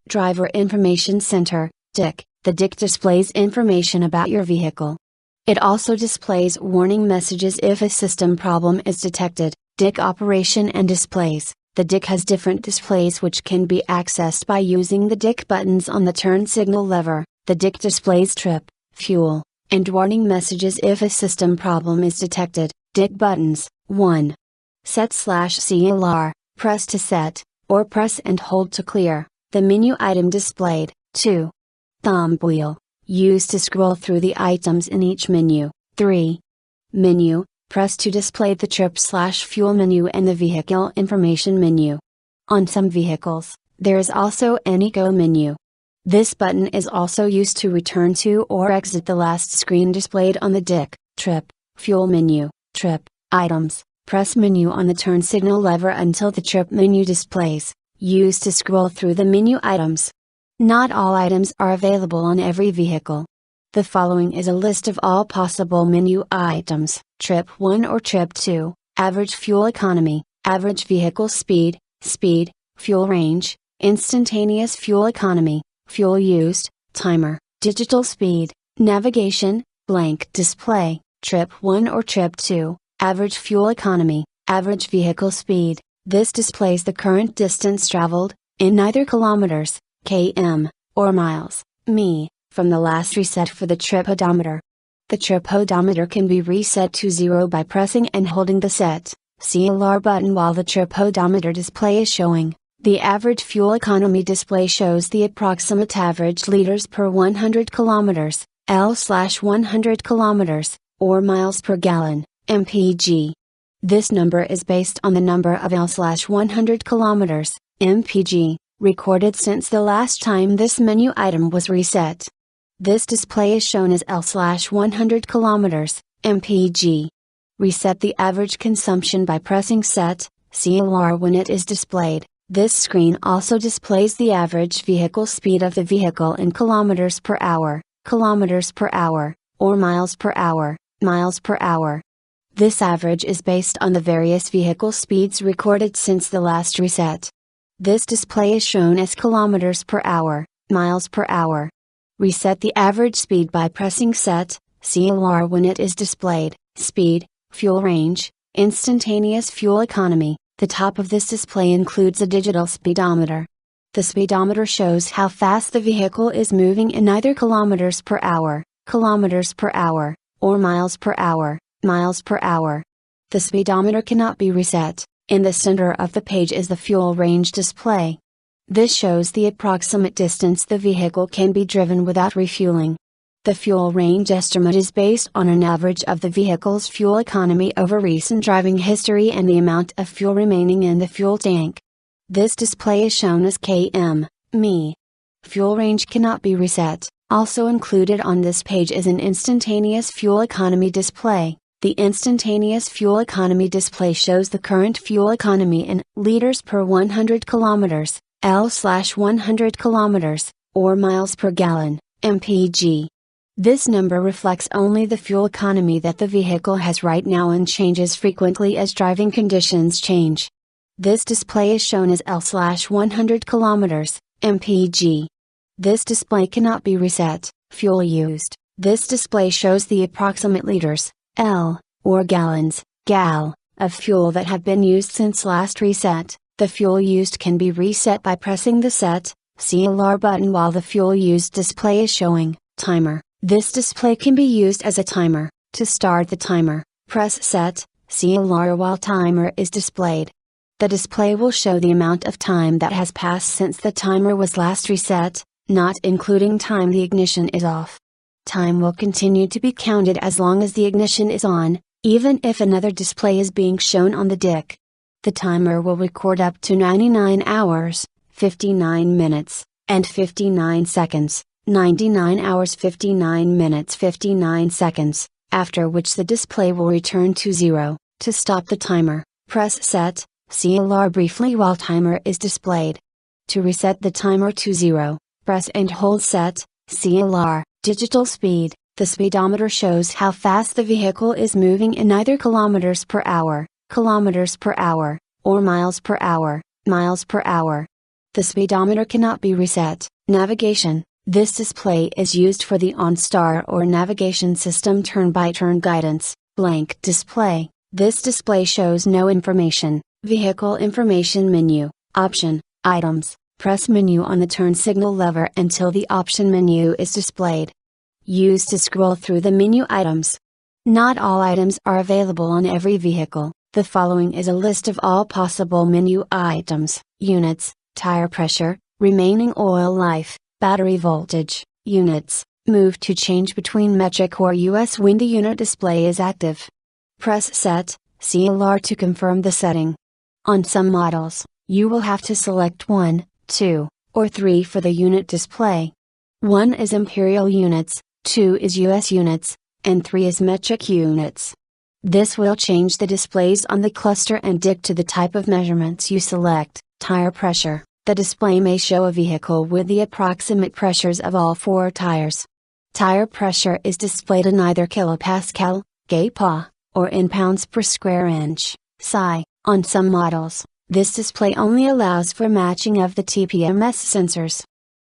Driver Information Center, DIC. The DIC displays information about your vehicle. It also displays warning messages if a system problem is detected. DIC Operation and Displays. The DIC has different displays which can be accessed by using the DIC buttons on the turn signal lever. The DIC displays trip, fuel, and warning messages if a system problem is detected. DIC buttons. 1. Set/CLR, press to set, or press and hold to clear the menu item displayed. 2. Thumb wheel, used to scroll through the items in each menu. 3. Menu, press to display the trip/fuel menu and the vehicle information menu. On some vehicles, there is also an eco menu. This button is also used to return to or exit the last screen displayed on the DIC. Trip, fuel menu, trip, items, press menu on the turn signal lever until the trip menu displays, used to scroll through the menu items. Not all items are available on every vehicle. The following is a list of all possible menu items. Trip 1 or Trip 2, average fuel economy, average vehicle speed, speed, fuel range, instantaneous fuel economy, fuel used, timer, digital speed, navigation, blank display. Trip 1 or Trip 2, average fuel economy, average vehicle speed. This displays the current distance traveled, in either kilometers, km, or miles, mi, from the last reset for the trip odometer. The trip odometer can be reset to 0 by pressing and holding the set, CLR button while the trip odometer display is showing. The average fuel economy display shows the approximate average liters per 100 kilometers, L/100 kilometers, or miles per gallon, mpg. This number is based on the number of L/100 kilometers, mpg, recorded since the last time this menu item was reset. This display is shown as L/100 kilometers, mpg. Reset the average consumption by pressing Set, CLR when it is displayed. This screen also displays the average vehicle speed of the vehicle in kilometers per hour, or miles per hour. This average is based on the various vehicle speeds recorded since the last reset. This display is shown as kilometers per hour, miles per hour. Reset the average speed by pressing Set, CLR when it is displayed. Speed, fuel range, instantaneous fuel economy. The top of this display includes a digital speedometer. The speedometer shows how fast the vehicle is moving in either kilometers per hour, or miles per hour. The speedometer cannot be reset. In the center of the page is the fuel range display. This shows the approximate distance the vehicle can be driven without refueling. The fuel range estimate is based on an average of the vehicle's fuel economy over recent driving history and the amount of fuel remaining in the fuel tank. This display is shown as km, mi. Fuel range cannot be reset. Also included on this page is an instantaneous fuel economy display. The instantaneous fuel economy display shows the current fuel economy in liters per 100 kilometers, L/100 kilometers, or miles per gallon, mpg. This number reflects only the fuel economy that the vehicle has right now and changes frequently as driving conditions change. This display is shown as L/100 kilometers, mpg. This display cannot be reset. Fuel used. This display shows the approximate liters, L, or gallons, gal, of fuel that have been used since last reset. The fuel used can be reset by pressing the Set, CLR button while the fuel used display is showing. Timer. This display can be used as a timer. To start the timer, press Set, CLR while timer is displayed. The display will show the amount of time that has passed since the timer was last reset, not including time the ignition is off. Time will continue to be counted as long as the ignition is on, even if another display is being shown on the DIC. The timer will record up to 99 hours, 59 minutes, and 59 seconds, 99 hours 59 minutes 59 seconds, after which the display will return to 0. To stop the timer, press Set, CLR briefly while timer is displayed. To reset the timer to 0, press and hold Set, CLR. Digital speed. The speedometer shows how fast the vehicle is moving in either kilometers per hour, or miles per hour. The speedometer cannot be reset. Navigation. This display is used for the OnStar or navigation system turn-by-turn guidance. Blank display. This display shows no information. Vehicle information menu. Option. Items. Press menu on the turn signal lever until the option menu is displayed. Use to scroll through the menu items. Not all items are available on every vehicle. The following is a list of all possible menu items: units, tire pressure, remaining oil life, battery voltage, units. Move to change between metric or US when the unit display is active. Press Set, CLR to confirm the setting. On some models, you will have to select 1, 2, or 3 for the unit display. 1 is imperial units, 2 is US units, and 3 is metric units. This will change the displays on the cluster and DIC to the type of measurements you select. Tire pressure. The display may show a vehicle with the approximate pressures of all 4 tires. Tire pressure is displayed in either kilopascal, GPa, or in pounds per square inch, SI. On some models, this display only allows for matching of the TPMS sensors.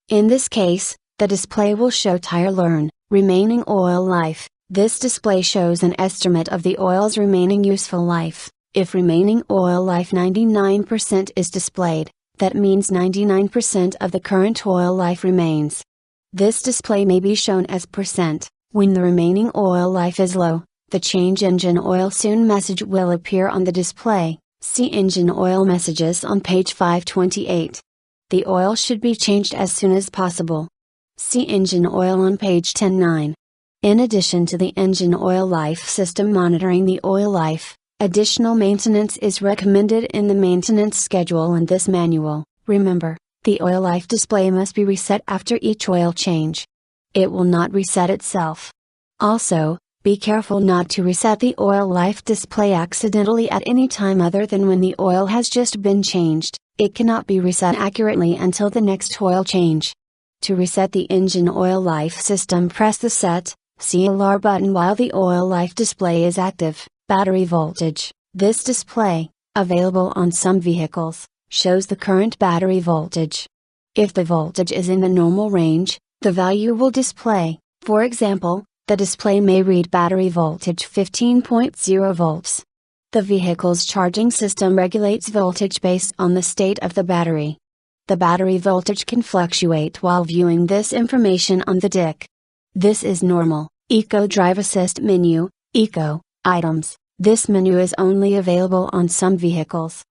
In this case, the display will show tire learn, remaining oil life. This display shows an estimate of the oil's remaining useful life. If remaining oil life 99% is displayed, that means 99% of the current oil life remains. This display may be shown as %. When the remaining oil life is low, the change engine oil soon message will appear on the display. See engine oil messages on page 528. The oil should be changed as soon as possible. See engine oil on page 10.9. In addition to the engine oil life system monitoring the oil life, additional maintenance is recommended in the maintenance schedule in this manual. Remember, the oil life display must be reset after each oil change. It will not reset itself. Also, be careful not to reset the oil life display accidentally at any time other than when the oil has just been changed. It cannot be reset accurately until the next oil change. To reset the engine oil life system, press the Set, CLR button while the oil life display is active. Battery voltage. This display, available on some vehicles, shows the current battery voltage. If the voltage is in the normal range, the value will display. For example, the display may read battery voltage 15.0 volts. The vehicle's charging system regulates voltage based on the state of the battery. The battery voltage can fluctuate while viewing this information on the DIC. This is normal. Eco Drive Assist menu, Eco, Items. This menu is only available on some vehicles.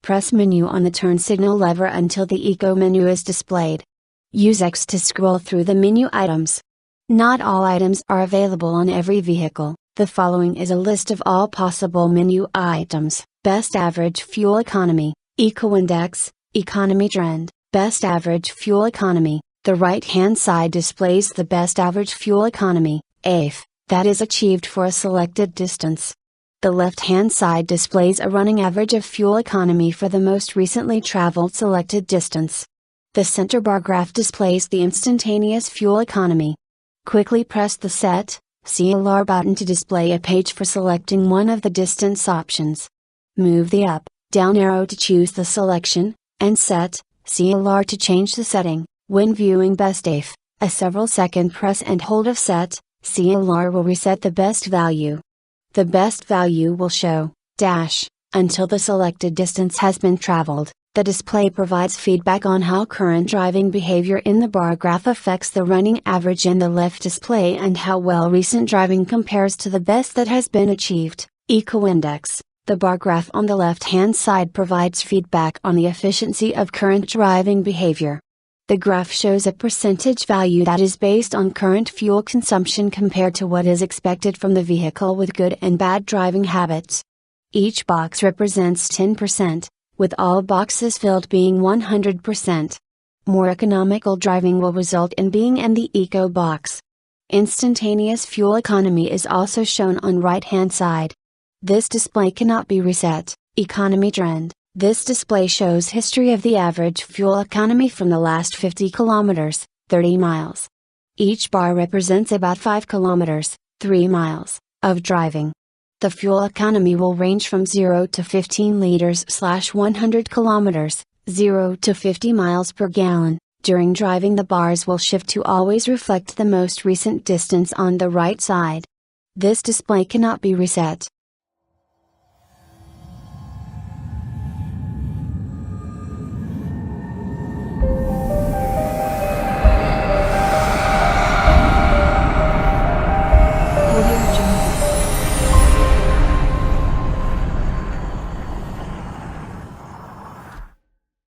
Press menu on the turn signal lever until the Eco menu is displayed. Use X to scroll through the menu items. Not all items are available on every vehicle. The following is a list of all possible menu items. Best average fuel economy, Eco Index, Economy trend, best average fuel economy. The right-hand side displays the best average fuel economy, AF, that is achieved for a selected distance. The left-hand side displays a running average of fuel economy for the most recently traveled selected distance. The center bar graph displays the instantaneous fuel economy. Quickly press the Set, CLR button to display a page for selecting one of the distance options. Move the up, down arrow to choose the selection, and Set, CLR to change the setting. When viewing best AF, a several second press and hold of Set, CLR will reset the best value. The best value will show, until the selected distance has been traveled. The display provides feedback on how current driving behavior in the bar graph affects the running average in the left display and how well recent driving compares to the best that has been achieved. Eco Index. The bar graph on the left-hand side provides feedback on the efficiency of current driving behavior. The graph shows a percentage value that is based on current fuel consumption compared to what is expected from the vehicle with good and bad driving habits. Each box represents 10%, with all boxes filled being 100%. More economical driving will result in being in the Eco box. Instantaneous fuel economy is also shown on right-hand side. This display cannot be reset. Economy trend. This display shows history of the average fuel economy from the last 50 kilometers, 30 miles. Each bar represents about 5 kilometers, 3 miles, of driving. The fuel economy will range from 0 to 15 liters/100 kilometers, 0 to 50 miles per gallon. During driving, the bars will shift to always reflect the most recent distance on the right side. This display cannot be reset.